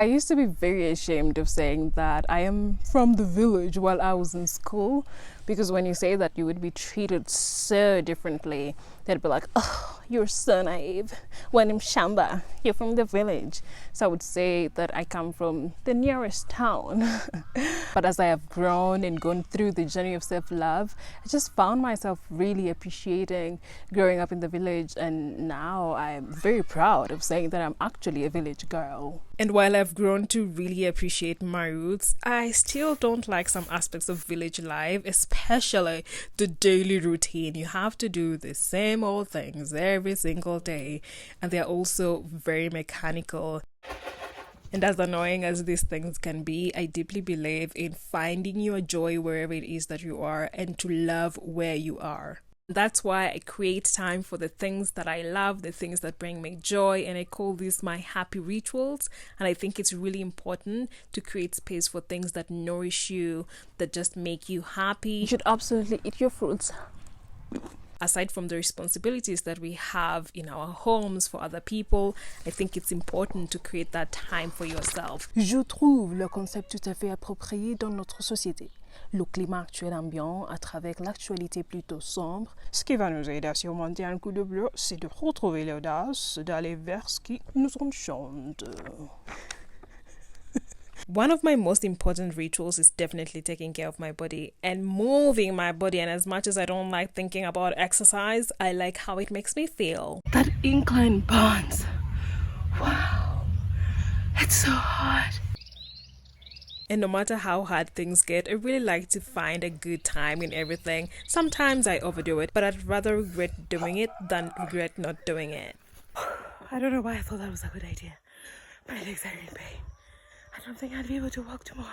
I used to be very ashamed of saying that I am from the village while I was in school, because when you say that, you would be treated so differently. They'd be like, oh, you're so naive. When I'm Shamba, you're from the village. So I would say that I come from the nearest town. But as I have grown and gone through the journey of self-love, I just found myself really appreciating growing up in the village, and now I'm very proud of saying that I'm actually a village girl. And while I've grown to really appreciate my roots, I still don't like some aspects of village life, especially the daily routine. You have to do the same old things every single day, and they're also very mechanical. And as annoying as these things can be, I deeply believe in finding your joy wherever it is that you are and to love where you are. That's why I create time for the things that I love, the things that bring me joy, and I call these my happy rituals. And I think it's really important to create space for things that nourish you, that just make you happy. You should absolutely eat your fruits. Aside from the responsibilities that we have in our homes for other people, I think it's important to create that time for yourself. Je trouve le concept tout à fait approprié dans notre société. Le climat actuel ambiant, à travers l'actualité plutôt sombre, ce qui va nous aider à surmonter un coup de bleu, c'est de retrouver l'audace d'aller vers ce qui nous enchante. One of my most important rituals is definitely taking care of my body and moving my body. And as much as I don't like thinking about exercise, I like how it makes me feel. That incline burns. Wow. It's so hard. And no matter how hard things get, I really like to find a good time in everything. Sometimes I overdo it, but I'd rather regret doing it than regret not doing it. I don't know why I thought that was a good idea. My legs are in pain. I don't think I'd be able to walk tomorrow.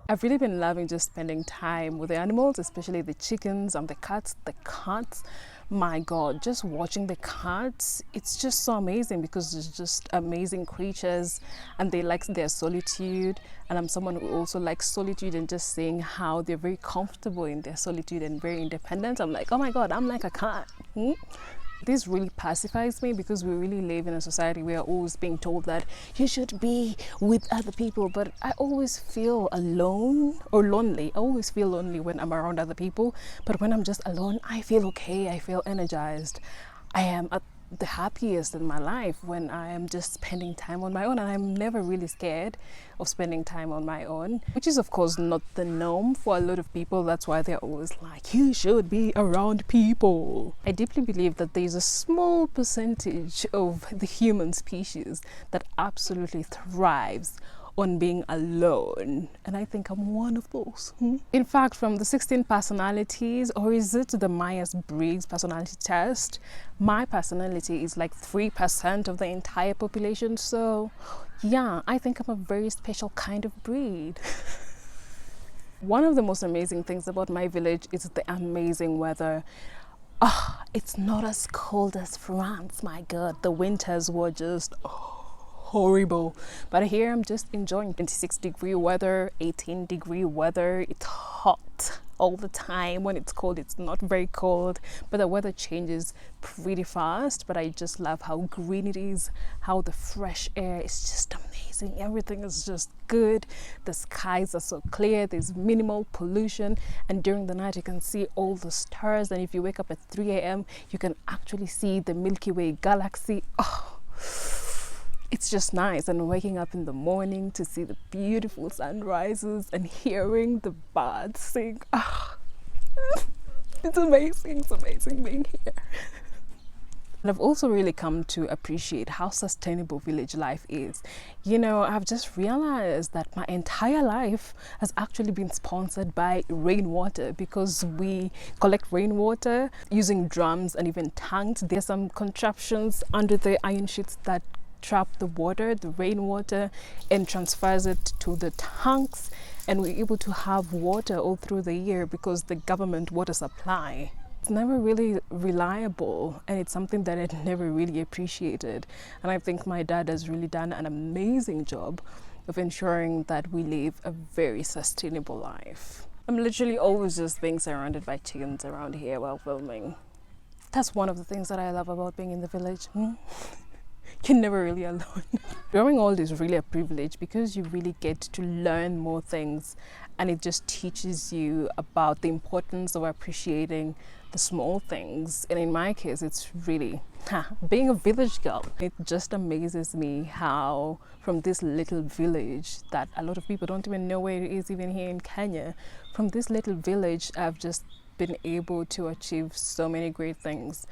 I've really been loving just spending time with the animals, especially the chickens and the cats. The cats, my God, just watching the cats, it's just so amazing because it's just amazing creatures and they like their solitude. And I'm someone who also likes solitude, and just seeing how they're very comfortable in their solitude and very independent. I'm like, oh my God, I'm like a cat. This really pacifies me because we really live in a society where we're always being told that you should be with other people, but I always feel alone or lonely. I always feel lonely when I'm around other people, but when I'm just alone, I feel okay. I feel energized. I am at the happiest in my life when I am just spending time on my own, and I'm never really scared of spending time on my own, which is of course not the norm for a lot of people. That's why they're always like, you should be around people. I deeply believe that there's a small percentage of the human species that absolutely thrives on being alone, and I think I'm one of those. In fact, from the 16 personalities, or is it the Myers-Briggs personality test, my personality is like 3% of the entire population. So yeah, I think I'm a very special kind of breed. One of the most amazing things about my village is the amazing weather. It's not as cold as France. My God, the winters were just horrible, but here I'm just enjoying 26-degree weather, 18-degree weather. It's hot all the time. When it's cold, it's not very cold, but the weather changes pretty fast. But I just love how green it is, how the fresh air is just amazing. Everything is just good. The skies are so clear, there's minimal pollution, and during the night you can see all the stars, and if you wake up at 3 a.m. you can actually see the Milky Way galaxy. It's just nice. And waking up in the morning to see the beautiful sunrises and hearing the birds sing. It's amazing. It's amazing being here. And I've also really come to appreciate how sustainable village life is. You know, I've just realized that my entire life has actually been sponsored by rainwater, because we collect rainwater using drums and even tanks. There's some contraptions under the iron sheets that trap the water, the rainwater, and transfers it to the tanks, and we're able to have water all through the year because the government water supply, it's never really reliable, and it's something that I never really appreciated. And I think my dad has really done an amazing job of ensuring that we live a very sustainable life. I'm literally always just being surrounded by chickens around here while filming. That's one of the things that I love about being in the village. you're never really alone. Growing old is really a privilege because you really get to learn more things, and it just teaches you about the importance of appreciating the small things. And in my case, it's really being a village girl. It just amazes me how from this little village that a lot of people don't even know where it is, even here in Kenya, from this little village, I've just been able to achieve so many great things.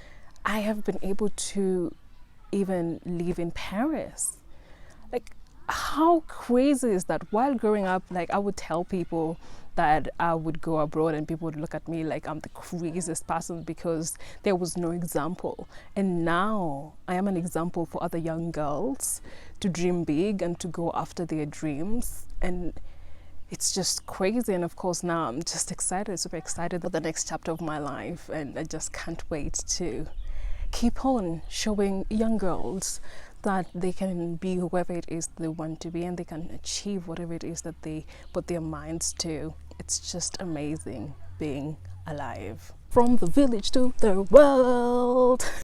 I have been able to even live in Paris. Like, how crazy is that? While growing up, like, I would tell people that I would go abroad and people would look at me like I'm the craziest person because there was no example. And now I am an example for other young girls to dream big and to go after their dreams. And it's just crazy. And of course, now I'm just excited, super excited about the next chapter of my life. And I just can't wait to keep on showing young girls that they can be whoever it is they want to be, and they can achieve whatever it is that they put their minds to. It's just amazing being alive. From the village to the world.